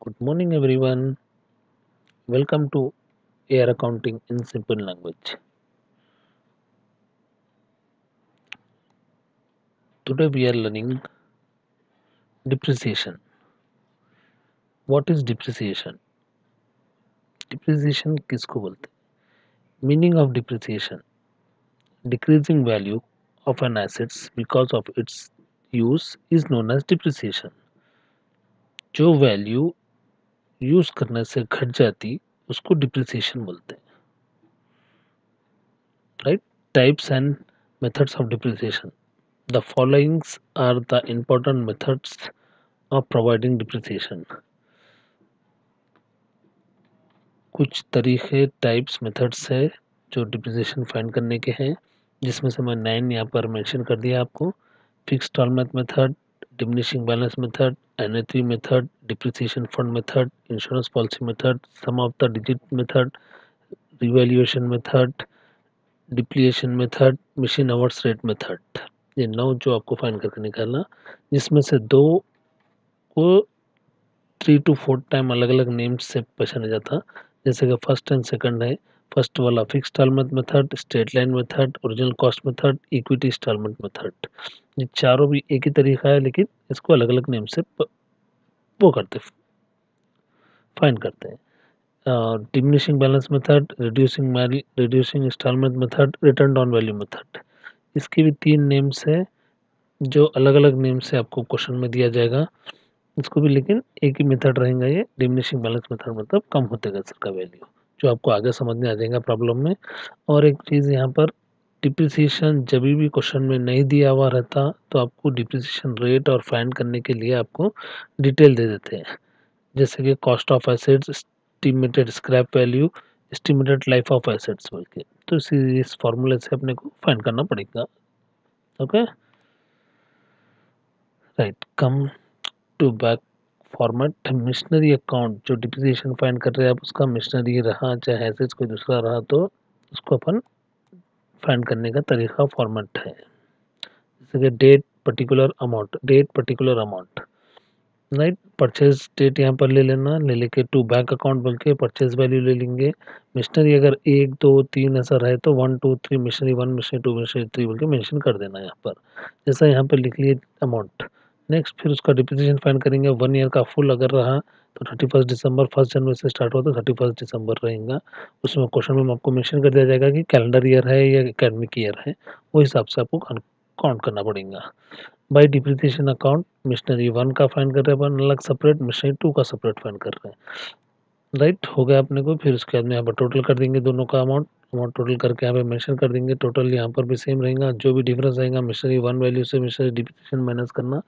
Good morning, everyone. Welcome to Air Accounting in Simple Language. Today we are learning depreciation. What is depreciation? Depreciation किसको बोलते हैं? Meaning of depreciation: decreasing value of an assets because of its use is known as depreciation. जो value use करने से घट जाती उसको depreciation बोलते हैं. Right. Types and methods of depreciation. The followings are the important methods of providing depreciation. कुछ तरीके टाइप्स मेथड्स है जो डिप्रिसिएशन फाइंड करने के हैं, जिसमें से मैं 9 यहाँ पर मेंशन कर दिया आपको. Fix instalment method, diminishing balance method, एनए3 method, depreciation fund method, insurance policy method, sum of the digit method, revaluation method, depletion method, machine hours rate method. ये 9 जो आपको फाइंड करके निकालना, जिसमें से 2 को 3 to 4 टाइम अलग अलग नेम्स से पहचाना जाता. जैसे कि फर्स्ट एंड सेकंड है. फर्स्ट वाला fix instalment method, straight line method, original cost method, equity instalment method. ये चारों भी एक ही तरीका है, लेकिन इसको अलग अलग नेम से वो करते फाइंड करते हैं. Diminishing balance method, reducing instalment method, return on value method. इसके भी 3 नेम्स है जो अलग अलग नेम से आपको क्वेश्चन में दिया जाएगा. इसको भी लेकिन एक ही मेथड रहेगा. ये डिमिनिशिंग बैलेंस मेथड मतलब कम होते गए सर का वैल्यू, जो आपको आगे समझ में आ जाएगा प्रॉब्लम में. और एक चीज़ यहाँ पर, डिप्रिसिएशन जब भी क्वेश्चन में नहीं दिया हुआ रहता तो आपको डिप्रिसिएशन रेट और फाइंड करने के लिए आपको डिटेल दे देते हैं. जैसे कि cost of assets, estimated scrap value, estimated life of assets बोल के. तो इस फॉर्मूले से अपने को फाइंड करना पड़ेगा. Okay. Right. Come to back format. Machinery account जो डिप्रिसिएशन फाइंड कर रहे हैं आप, उसका मिशनरी रहा चाहे एसेट्स कोई दूसरा रहा, तो उसको अपन फाइंड करने का तरीका फॉर्मेट है. जैसे कि date particular amount. Right. Purchase date यहाँ पर ले लेना, ले लेके टू बैंक अकाउंट बोल के परचेज वैल्यू ले लेंगे. मिशनरी अगर 1 2 3 ऐसा रहे तो 1 2 3 मिशनरी 1 मिशनरी 2 मिशनरी 3 बोल के मेंशन कर देना यहाँ पर. जैसा यहाँ पर लिख लिए अमाउंट. नेक्स्ट फिर उसका डिप्रिसिएशन फाइंड करेंगे. 1 ईयर का फुल अगर रहा तो 31 दिसंबर, 1 जनवरी से स्टार्ट होता है, 31 दिसंबर रहेगा. उसमें क्वेश्चन में आपको मेंशन कर दिया जाएगा कि कैलेंडर ईयर है या एकेडमिक ईयर है. वो हिसाब से आपको काउंट करना पड़ेगा. बाय डिप्रिसिएशन अकाउंट मिशनरी 1 का फाइंड कर रहे हैं अपन अलग सेपरेट, मिशनरी 2 का सेपरेट फाइंड कर रहे हैं. राइट. हो गया अपने को. फिर उसके बाद में यहाँ पर टोटल कर देंगे दोनों का अमाउंट टोटल करके यहाँ पे मेंशन कर देंगे. टोटल यहाँ पर भी सेम रहेगा. जो भी डिफरेंस रहेगा मिशनरी 1 वैल्यू से मिशनरी डिप्रिसिएशन माइनस करना.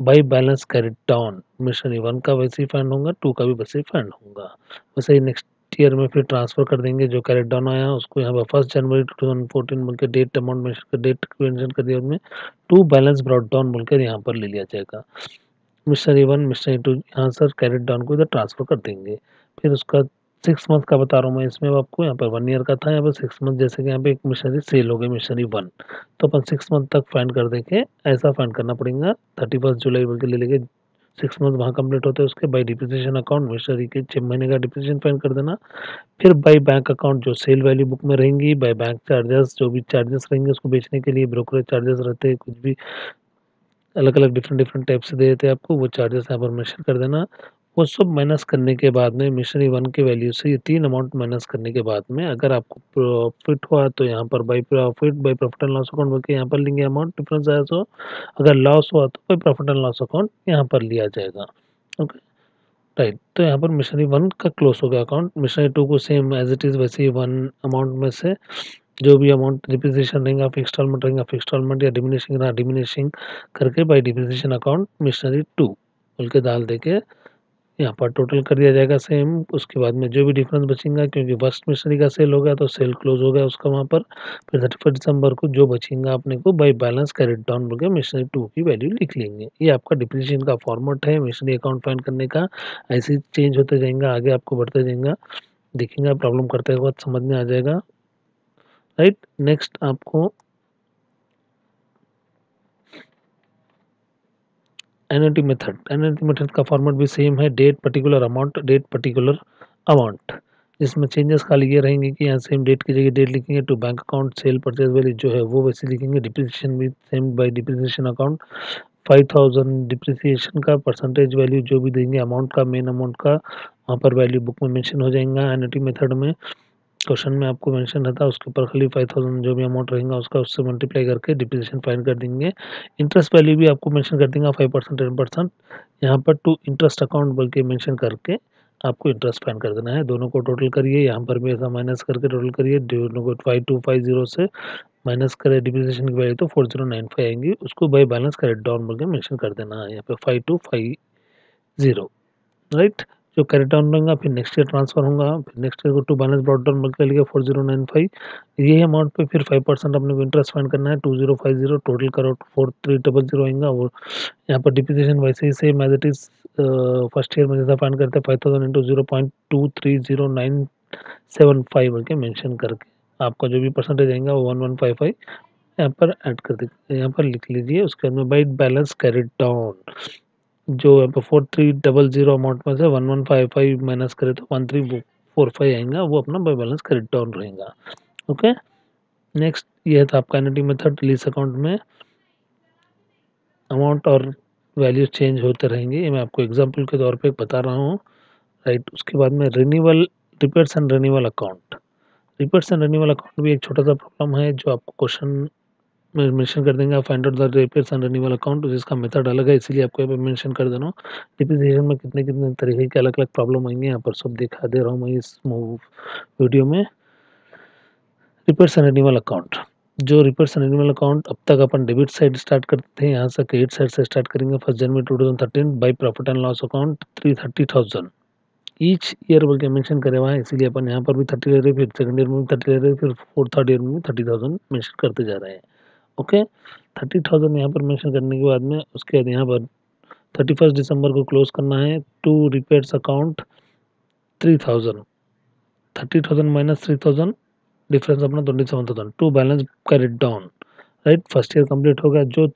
By balance carried down, missionary 1 का वैसे ही फाइंड होगा, 2 का भी वैसे ही फाइंड होगा. वैसे ही नेक्स्ट ईयर में फिर ट्रांसफर कर देंगे. जो कैरिड डाउन आया उसको यहाँ पर 1 जनवरी 2014 बोल के date amount mention date mention कर दिया. उसमें 2 बैलेंस ब्रॉट डाउन बोलकर यहाँ पर ले लिया जाएगा. मिशनरी 1 मिशनरी 2 यहाँ सर कैरिड डाउन को इधर ट्रांसफर कर देंगे. फिर उसका 6 मंथ का बता रहा हूँ मैं. इसमें आपको यहाँ पर 1 ईयर का था, यहाँ पर 6 मंथ. जैसे कि यहाँ पे एक मिशनरी सेल हो गई मिशनरी 1, तो अपन 6 मंथ तक फाइंड कर देंगे. ऐसा फाइंड करना पड़ेगा. 31 जुलाई बोल के ले लेंगे. 6 मंथ वहाँ कंप्लीट होते हैं. उसके बाई डिप्रिसिएशन अकाउंट मिशनरी के 6 महीने का डिप्रिसिएशन फाइंड कर देना. फिर बाई बैंक अकाउंट जो सेल वैल्यू बुक में रहेंगी, बाई बैंक चार्जेस जो भी चार्जेस रहेंगे उसको बेचने के लिए, ब्रोकरेज चार्जेस रहते हैं, कुछ भी अलग अलग डिफरेंट टाइप से दे देते हैं आपको. वो चार्जेस यहाँ पर मेंशन कर देना. वो सब माइनस करने के बाद में मिशनरी 1 के वैल्यू से ये 3 अमाउंट माइनस करने के बाद में अगर आपको प्रॉफिट हुआ तो यहाँ पर by profit and loss account बोल के यहाँ पर लेंगे अमाउंट डिफरेंस आया. सो अगर लॉस हुआ तो by profit and loss account यहाँ पर लिया जाएगा. ओके. राइट. तो यहाँ पर मिशनरी 1 का क्लोज हो गया अकाउंट. मिशनरी 2 को सेम एज इट इज़ वैसे ही 1 अमाउंट में से जो भी अमाउंट डिप्रिसिएशन रहेगा, फिक्स इंस्टॉलमेंट रहेगा, फिक्स इंस्टॉलमेंट या डिमिनिशिंग रहा डिमिनिशिंग करके बाई डिप्रिसिएशन अकाउंट मिशनरी 2 बोल के डाल देके यहाँ पर टोटल कर दिया जाएगा सेम. उसके बाद में जो भी डिफरेंस बचेगा, क्योंकि फर्स्ट मिशनरी का सेल हो गया तो सेल क्लोज हो गया उसका वहाँ पर. फिर 31 दिसंबर को जो बचेगा अपने को बाई बैलेंस कैरिड डाउन बोल के मिशनरी 2 की वैल्यू लिख लेंगे. ये आपका डिप्रिसिएशन का फॉर्मेट है मिशनरी अकाउंट फाइंड करने का. ऐसे ही चेंज होते जाएगा, आगे आपको बढ़ते जाएगा. देखेंगे प्रॉब्लम करते वक्त समझ में आ जाएगा. राइट. नेक्स्ट आपको एन्युटी मेथड का फॉर्मेट भी सेम है, डेट पर्टिकुलर अमाउंट। इसमें चेंजेस खाली ये रहेंगे कि यहाँ सेम डेट की जगह डेट लिखेंगे, to bank account sale purchase value जो है वो वैसे लिखेंगे, डिप्रिसिएशन भी same by depreciation account, 5000 depreciation का परसेंटेज वैल्यू जो भी देंगे अमाउंट का, मेन अमाउंट का वहाँ पर वैल्यू बुक में मेंशन हो जाएगा। एन्युटी मेथड में क्वेश्चन में आपको मेंशन रहता है, उसके ऊपर खाली 5000 जो भी अमाउंट रहेगा उसका उससे मल्टीप्लाई करके डिप्रिसिएशन फाइंड कर देंगे। इंटरेस्ट वैल्यू भी आपको मेंशन कर देंगे 5% 10%, यहाँ पर टू इंटरेस्ट अकाउंट बोल के मेंशन करके आपको इंटरेस्ट फाइंड कर देना है। दोनों को टोटल करिए, यहाँ पर भी ऐसा माइनस करके टोटल करिए, दोनों को 5250 से माइनस करें डिप्रिसिएशन की वैल्यू तो 4095 आएंगी, उसको बाय बैलेंस कैरेट डाउन बोल के मेंशन कर देना है यहाँ पे 5250, राइट। जो कैरेट डाउन रहेगा फिर नेक्स्ट ईयर ट्रांसफर होगा, फिर नेक्स्ट ईयर को टू बैलेंस ब्रॉट डाउन बोल के लिखा 4095, यही अमाउंट पे फिर 5% अपने को इंटरेस्ट फाइंड करना है 2050, टोटल करो 4300 आएगा। और यहाँ पर डिप्रिसिएशन वैसे ही same as it is first year में जैसा फाइंड करते हैं 5000 इंटू 0.23097 बोल के मेंशन करके आपका जो भी परसेंटेज आएगा वो 1155 यहाँ पर ऐड कर दीजिए, यहाँ पर लिख लीजिए। उसके बाद में बाई बैलेंस कैरेट डाउन जो यहाँ पर 4300 अमाउंट में से 1155 माइनस करे तो 1345 आएगा, वो अपना बाई बैलेंस कैरेट डाउन रहेगा। ओके, नेक्स्ट ये था आपका एन्युटी मेथड। लीज अकाउंट में अमाउंट और वैल्यू चेंज होते रहेंगे, ये मैं आपको एग्जांपल के तौर पे बता रहा हूँ, राइट। उसके बाद में repairs and renewal account. Repairs and renewal account भी एक छोटा सा प्रॉब्लम है जो आपको क्वेश्चन में मेंशन कर देंगे, find out the repairs and renewal account, जिसका मेथड अलग है इसीलिए आपको यहाँ पे मेंशन कर दे रहा हूँ। डिप्रिसिएशन में कितने कितने तरीके के अलग अलग प्रॉब्लम आएंगे यहाँ पर सब दिखा दे रहा हूँ मैं इस वीडियो में। रिपेयर्स एंड रिन्यूअल अकाउंट, जो रिपेयर्स एंड रिन्यूअल अकाउंट अब तक अपन डेबिट साइड स्टार्ट करते थे, यहाँ से क्रेडिट साइड से स्टार्ट करेंगे 1 जनवरी 2013 by profit and loss account 330,000 each year बोल के मेंशन करे हुआ है, इसीलिए अपन यहाँ पर भी 30 ले रहे हैं, फिर सेकंड ईयर में भी 30 ले रहे हैं, फिर थर्ड ईयर में भी 30,000 मेंशन करते जा रहे हैं। ओके, 30,000 यहाँ पर मेंशन करने के बाद में उसके बाद यहाँ पर 31 दिसंबर को क्लोज करना है। To repairs account 3000, 30,000 minus 3000 difference अपना 27,000 to balance carried down, right. First year complete हो गया, जो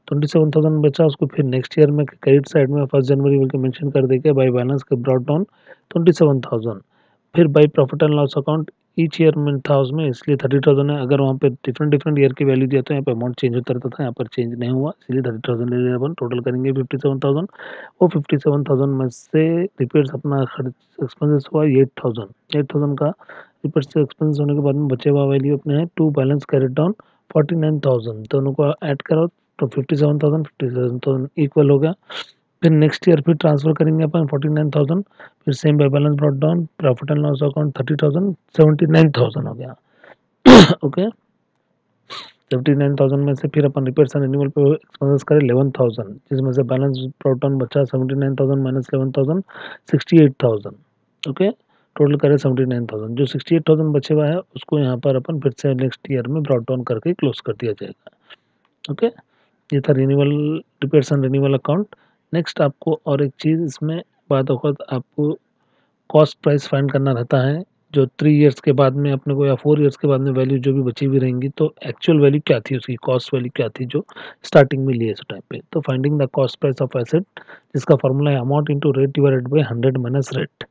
27,000 बचा उसको फिर नेक्स्ट ईयर में क्रेडिट साइड में 1 जनवरी बोल के मेंशन कर देके बाई बैलेंस के ब्रॉट डाउन 27,000, फिर by profit and loss account each year में था उसमें, इसलिए 30,000 है। अगर वहाँ पे डिफरेंट ईयर की वैल्यू दिया तो यहाँ पे अमाउंट चेंज होता रहता था, यहाँ पर चेंज नहीं हुआ इसलिए 30,000 ले लिया अपन। टोटल करेंगे 57,000, वो 57,000 में से रिपेयर्स अपना खर्च एक्सपेंसेस हुआ 8,000 का। रिपेयर्स से एक्सपेंस होने के बाद में बचे हुआ वैल्यू अपने है टू बैलेंस कैरेट डाउन 49,000, दोनों को ऐड करो तो 57,000 इक्वल हो गया। फिर नेक्स्ट ईयर फिर ट्रांसफर करेंगे अपन 49,000, फिर same by balance brought down profit and loss account 30,000 79,000 हो गया। ओके, 79,000 में से फिर अपन रिपेयर्स एंड रिन्यूअल पे एक्सपेंसेस करें 11,000, जिसमें से बैलेंस ब्रॉट डाउन बचा 79,000 माइनस 11,000 68,000। ओके, टोटल करें 79,000, जो 68,000 बचे हुआ है उसको यहाँ पर अपन फिर से नेक्स्ट ईयर में ब्रॉट डाउन करके क्लोज कर दिया जाएगा। ओके, ये था renewal repairs and renewal account. Next आपको और एक चीज़ इसमें बात होगा, आपको कॉस्ट प्राइस फाइंड करना रहता है, जो 3 इयर्स के बाद में अपने को या 4 इयर्स के बाद में वैल्यू जो भी बची हुई रहेंगी तो एक्चुअल वैल्यू क्या थी, उसकी कॉस्ट वैल्यू क्या थी जो स्टार्टिंग में लिए इस टाइम पे। तो finding the cost price of asset, जिसका फॉर्मूला है amount into rate divided by 100 minus rate,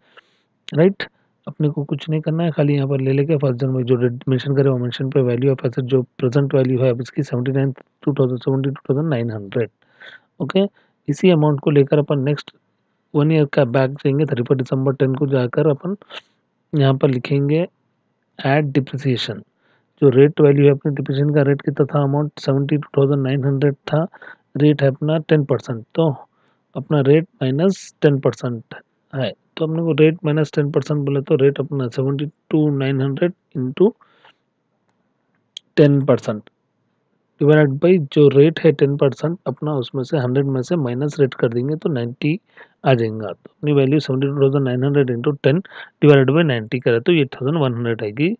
right. अपने को कुछ नहीं करना है, खाली यहाँ पर ले लेके फर्स्ट जनवरी जो रेट मेंशन करे वो मेंशन पे वैल्यू ऑफ एसेट जो प्रेजेंट वैल्यू है अब इसकी 72,900। ओके, इसी अमाउंट को लेकर अपन नेक्स्ट 1 ईयर का बैक जाएंगे 31 दिसंबर 10 को जाकर अपन यहाँ पर लिखेंगे ऐड डिप्रिसिएशन, जो रेट वैल्यू है अपने डिप्रिसिएशन का रेट कितना था, अमाउंट 72,900 था, रेट है अपना 10%, तो अपना रेट माइनस 10% है, तो अपने को रेट माइनस 10% बोले तो रेट अपना 72,900 इंटू 10% डिवाइडेड बाई जो रेट है 10% अपना, उसमें से 100 में से माइनस रेट कर देंगे तो 90 आ जाएगा। तो अपनी वैल्यू 72,900 इंटू 10 डिवाइडेड बाई 90 करे तो 8,100 आएगी।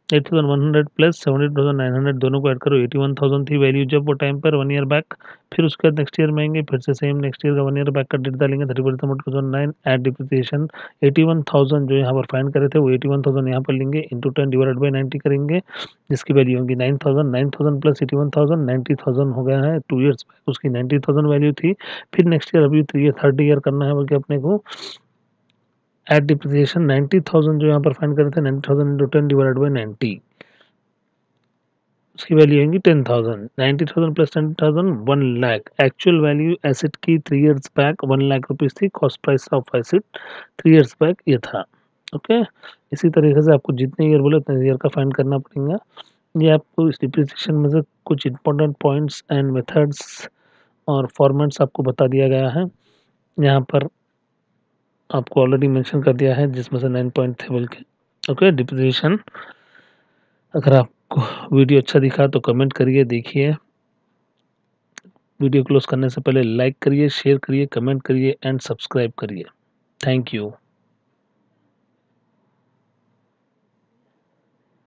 8,100 प्लस 70,900 दोनों को ऐड करो, 81,000 थी वैल्यू जब वो टाइम पर 1 ईयर बैक। फिर उसके बाद नेक्स्ट ईयर में आएंगे, फिर से सेम नेक्स्ट ईयर का 1 ईयर बैक का डेट डालेंगे, 31 दिसंबर 2009 एड डिप्रिसिएशन 81,000 जो यहाँ पर फाइंड करे थे वो 81,000 यहाँ पर लेंगे, इंटू 10 डिवाइडेड बाई 90 करेंगे, जिसकी वैल्यू होगी 9,000। 9,000 प्लस 81,000 90,000 हो गया है। 2 ईयर्स बैक उसकी 90,000 वैल्यू थी। फिर नेक्स्ट ईयर अभी 3 ईयर करना है बल्कि अपने को एट डिप्रिसिएशन 90,000 जो यहाँ पर फाइंड करे थे 90,000 इंटू 10 डिवाइडेड बाई 90, उसकी वैल्यू आएंगी 10,000। 90,000 plus 10,000 1 lakh. Actual value asset की 3 ईयर्स बैक 1 लाख रुपीस थी। Cost price of asset 3 years back ये था। ओके, इसी तरीके से आपको जितने ईयर बोले उतने ईयर का फाइंड करना पड़ेगा। ये आपको इस डिप्रिसिएशन में से कुछ इंपॉर्टेंट पॉइंट्स एंड मेथड्स और फॉर्मेट्स आपको बता दिया गया है। यहाँ पर आपको ऑलरेडी मेंशन कर दिया है जिसमें से 9 पॉइंट थे बल्कि। Okay, depreciation. अगर आपको वीडियो अच्छा दिखा तो कमेंट करिए, देखिए। वीडियो क्लोज करने से पहले लाइक करिए, शेयर करिए, कमेंट करिए एंड सब्सक्राइब करिए। Thank you.